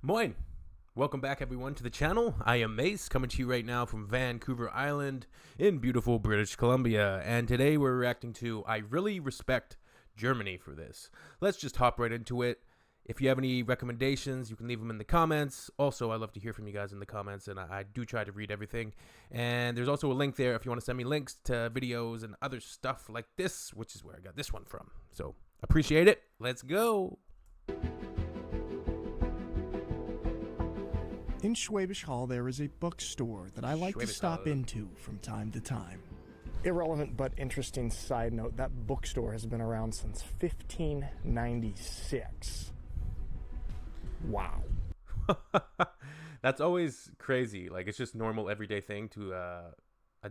Moin! Welcome back, everyone, to the channel. I am Mace, coming to you right now from Vancouver Island in beautiful British Columbia. And today we're reacting to I Really Respect Germany for this. Let's just hop right into it. If you have any recommendations, you can leave them in the comments. Also, I love to hear from you guys in the comments, and I do try to read everything. And there's also a link there if you want to send me links to videos and other stuff like this, which is where I got this one from. So, appreciate it. Let's go! In Schwäbisch Hall, there is a bookstore that I like to stop into from time to time. Irrelevant but interesting side note, that bookstore has been around since 1596. Wow. That's always crazy. Like, it's just normal everyday thing to a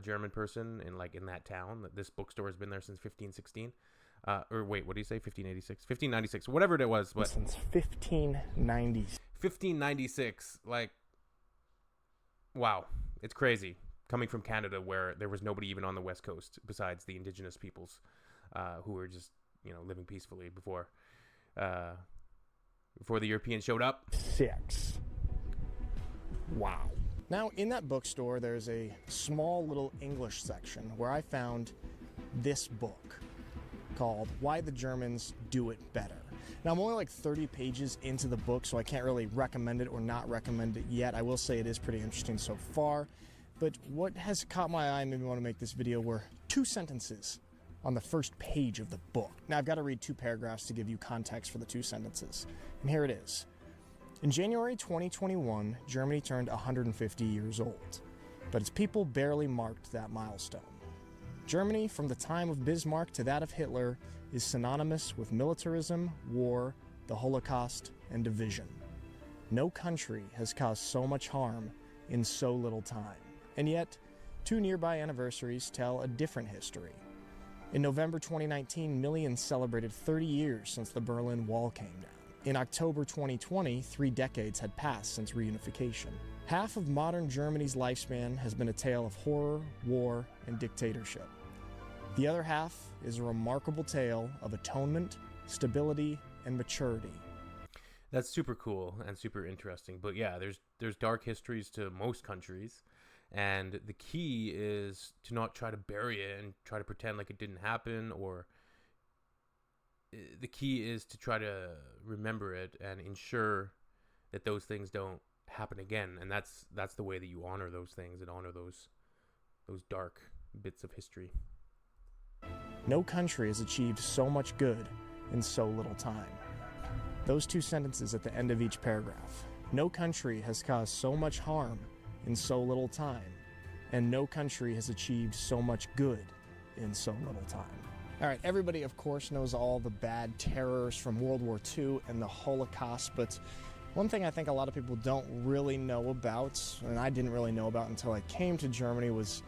German person in that town, that this bookstore has been there since 1516. Or wait, what do you say? 1586? 1596, whatever it was. But since 1590. 1596, like, wow, it's crazy. Coming from Canada, where there was nobody even on the West Coast besides the indigenous peoples, who were just, living peacefully before the Europeans showed up. Wow. Now, in that bookstore, there's a small little English section where I found this book called Why the Germans Do It Better. Now, I'm only like 30 pages into the book, so I can't really recommend it or not recommend it yet. I will say it is pretty interesting so far. But what has caught my eye and made me want to make this video were two sentences on the first page of the book. Now, I've got to read two paragraphs to give you context for the two sentences. And here it is. In January 2021, Germany turned 150 years old, but its people barely marked that milestone. Germany, from the time of Bismarck to that of Hitler, is synonymous with militarism, war, the Holocaust, and division. No country has caused so much harm in so little time. And yet, two nearby anniversaries tell a different history. In November 2019, millions celebrated 30 years since the Berlin Wall came down. In October 2020, 3 decades had passed since reunification. Half of modern Germany's lifespan has been a tale of horror, war, and dictatorship. The other half is a remarkable tale of atonement, stability, and maturity. That's super cool and super interesting. But yeah, there's dark histories to most countries, and the key is to not try to bury it and try to pretend like it didn't happen, or the key is to try to remember it and ensure that those things don't happen again. And that's the way that you honor those things and honor those dark bits of history. No country has achieved so much good in so little time. Those two sentences at the end of each paragraph. No country has caused so much harm in so little time, and no country has achieved so much good in so little time. All right, everybody, of course, knows all the bad terrors from World War II and the Holocaust, but one thing I think a lot of people don't really know about, and I didn't really know about until I came to Germany, was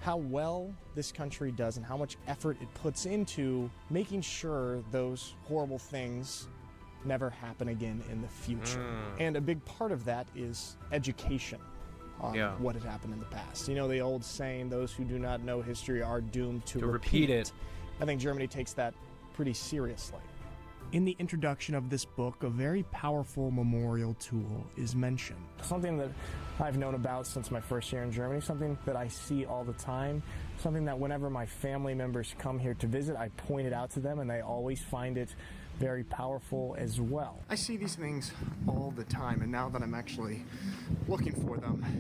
how well this country does and how much effort it puts into making sure those horrible things never happen again in the future. And a big part of that is education on what had happened in the past. You know the old saying, those who do not know history are doomed to repeat it. I think Germany takes that pretty seriously. In the introduction of this book, a very powerful memorial tool is mentioned. Something that I've known about since my first year in Germany, something that I see all the time, something that whenever my family members come here to visit, I point it out to them and they always find it very powerful as well. I see these things all the time, and now that I'm actually looking for them, I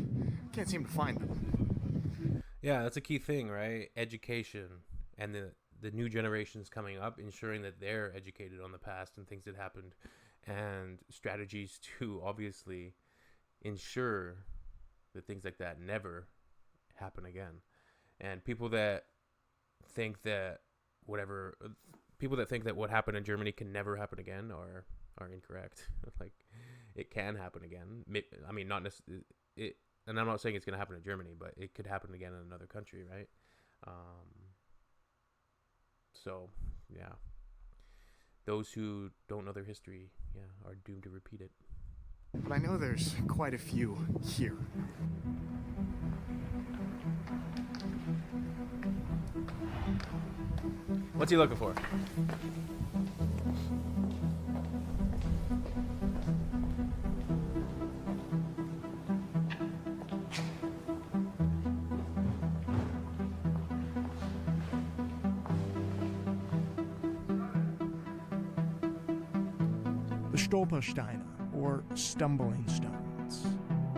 can't seem to find them. Yeah, that's a key thing, right? Education and the new generations coming up, ensuring that they're educated on the past and things that happened, and strategies to obviously ensure that things like that never happen again. And people that think that what happened in Germany can never happen again are incorrect. Like, it can happen again. I mean, not necessarily it, and I'm not saying it's going to happen in Germany, but it could happen again in another country, right? So, yeah. Those who don't know their history, are doomed to repeat it. But I know there's quite a few here. What's he looking for? Stolpersteine, or stumbling stones.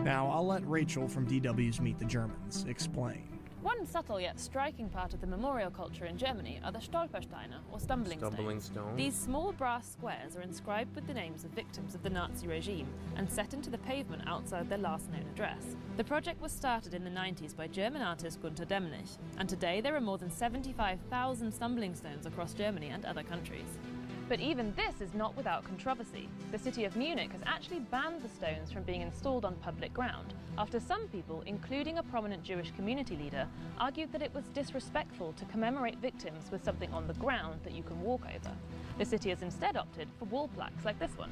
Now, I'll let Rachel from DW's Meet the Germans explain. One subtle yet striking part of the memorial culture in Germany are the Stolpersteine, or stumbling stones. These small brass squares are inscribed with the names of victims of the Nazi regime and set into the pavement outside their last known address. The project was started in the 90s by German artist Gunter Demnig, and today there are more than 75,000 stumbling stones across Germany and other countries. But even this is not without controversy. The city of Munich has actually banned the stones from being installed on public ground, after some people, including a prominent Jewish community leader, argued that it was disrespectful to commemorate victims with something on the ground that you can walk over. The city has instead opted for wall plaques like this one.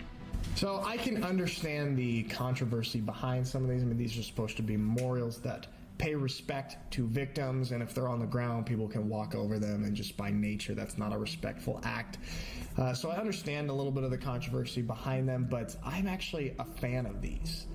So I can understand the controversy behind some of these. I mean, these are supposed to be memorials that pay respect to victims, and if they're on the ground, people can walk over them, and just by nature, that's not a respectful act. So I understand a little bit of the controversy behind them, but I'm actually a fan of these.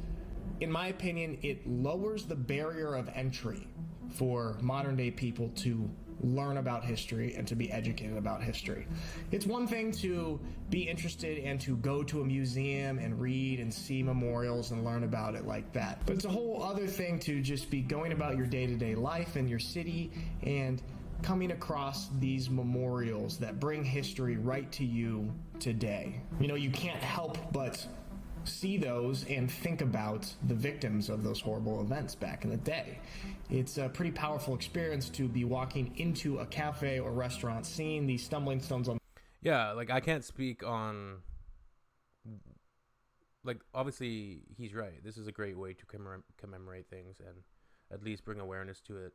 In my opinion, it lowers the barrier of entry for modern day people to learn about history and to be educated about history. It's one thing to be interested and to go to a museum and read and see memorials and learn about it like that. But it's a whole other thing to just be going about your day-to-day life in your city and coming across these memorials that bring history right to you today. You know, you can't help but see those and think about the victims of those horrible events back in the day. It's a pretty powerful experience to be walking into a cafe or restaurant, seeing these stumbling stones on. Yeah, like I can't speak on, like, obviously he's right. This is a great way to commemorate things and at least bring awareness to it.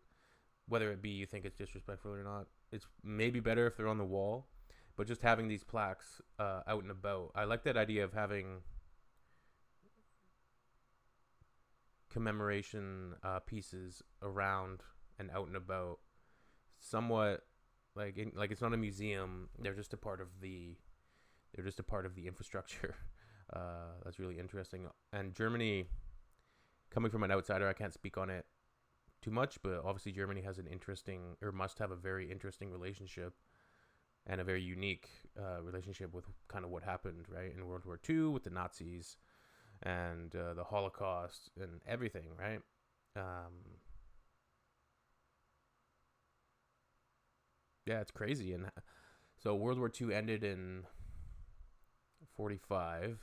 Whether it be you think it's disrespectful or not, it's maybe better if they're on the wall, but just having these plaques out and about. I like that idea of having commemoration pieces around and out and about, somewhat like it's not a museum. They're just a part of the infrastructure. That's really interesting. And Germany, coming from an outsider, I can't speak on it too much, but obviously Germany has an interesting, or must have a very interesting relationship and a very unique relationship with kind of what happened right in World War II with the Nazis and the Holocaust and everything, right? Yeah, it's crazy. And so World War II ended in 45.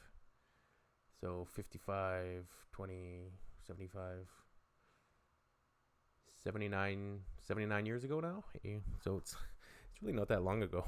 So 55, 20, 75, 79 years ago now. So it's really not that long ago.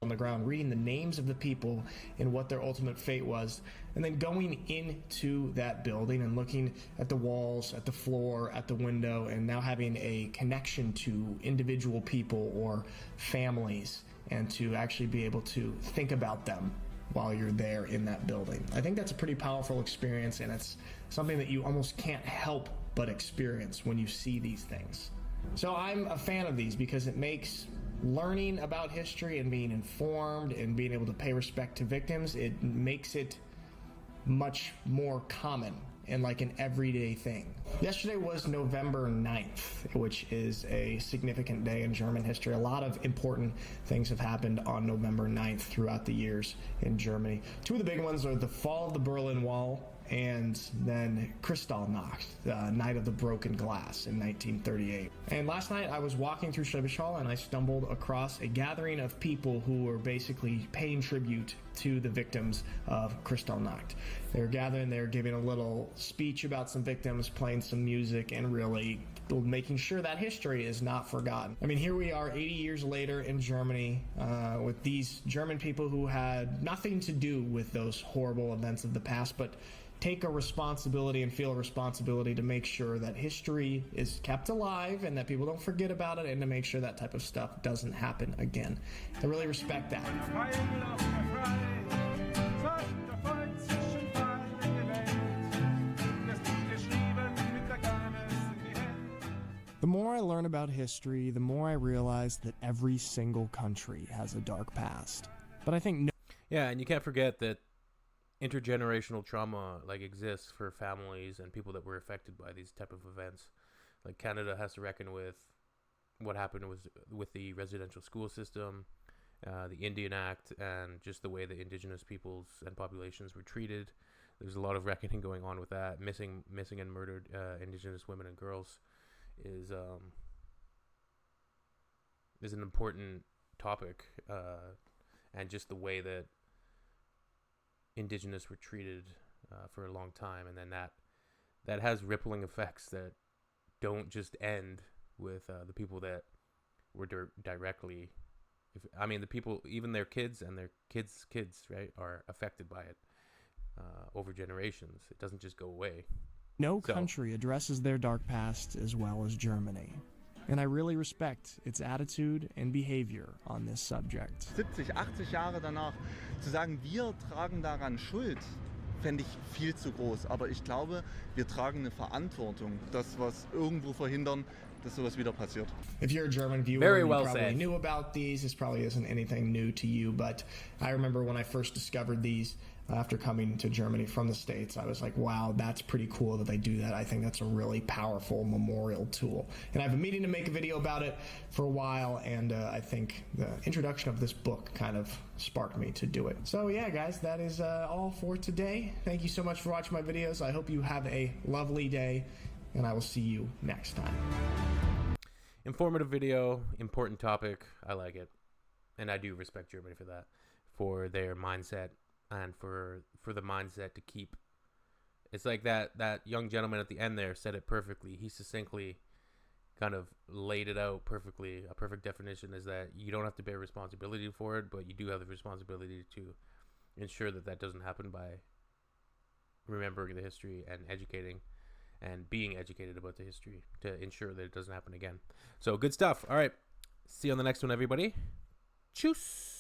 On the ground, reading the names of the people and what their ultimate fate was, and then going into that building and looking at the walls, at the floor, at the window, and now having a connection to individual people or families, and to actually be able to think about them while you're there in that building. I think that's a pretty powerful experience, and it's something that you almost can't help but experience when you see these things. So I'm a fan of these because it makes learning about history and being informed and being able to pay respect to victims, it makes it much more common and like an everyday thing. Yesterday was November 9th, which is a significant day in German history. A lot of important things have happened on November 9th throughout the years in Germany. Two of the big ones are the fall of the Berlin Wall and then Kristallnacht, the Night of the Broken Glass in 1938. And last night I was walking through Schwäbisch Hall and I stumbled across a gathering of people who were basically paying tribute to the victims of Kristallnacht. They were gathering, they were giving a little speech about some victims, playing some music, and really making sure that history is not forgotten. I mean, here we are 80 years later in Germany with these German people who had nothing to do with those horrible events of the past, but take a responsibility and feel a responsibility to make sure that history is kept alive and that people don't forget about it, and to make sure that type of stuff doesn't happen again. I really respect that. The more I learn about history, the more I realize that every single country has a dark past. But I think Yeah, and you can't forget that intergenerational trauma exists for families and people that were affected by these type of events. Like Canada has to reckon with what happened with the residential school system the Indian Act, and just the way the indigenous peoples and populations were treated. There's a lot of reckoning going on with that. Missing and murdered indigenous women and girls is an important topic, and just the way that indigenous were treated for a long time, and then that has rippling effects that don't just end with the people that were directly. The people, even their kids and their kids' kids, right, are affected by it over generations. It doesn't just go away. No country addresses their dark past as well as Germany. And I really respect its attitude and behavior on this subject. 70, 80 Jahre danach zu sagen, wir tragen daran Schuld, fände ich viel zu groß. Aber ich glaube, wir tragen eine Verantwortung, das was irgendwo verhindern, dass sowas wieder passiert. If you're a German viewer, Very well you probably said. knew about these. This probably isn't anything new to you, but I remember when I first discovered these after coming to Germany from the States, I was like, wow, that's pretty cool that they do that. I think that's a really powerful memorial tool. And I've been meaning to make a video about it for a while, and I think the introduction of this book kind of sparked me to do it. So yeah, guys, that is all for today. Thank you so much for watching my videos. I hope you have a lovely day, and I will see you next time. Informative video, important topic. I like it, and I do respect Germany for that, for their mindset, and for the mindset to keep. It's like that young gentleman at the end there said it perfectly. He succinctly kind of laid it out perfectly. A perfect definition is that you don't have to bear responsibility for it, but you do have the responsibility to ensure that doesn't happen by remembering the history and educating and being educated about the history to ensure that it doesn't happen again. So good stuff. All right. See you on the next one, everybody. Tschüss.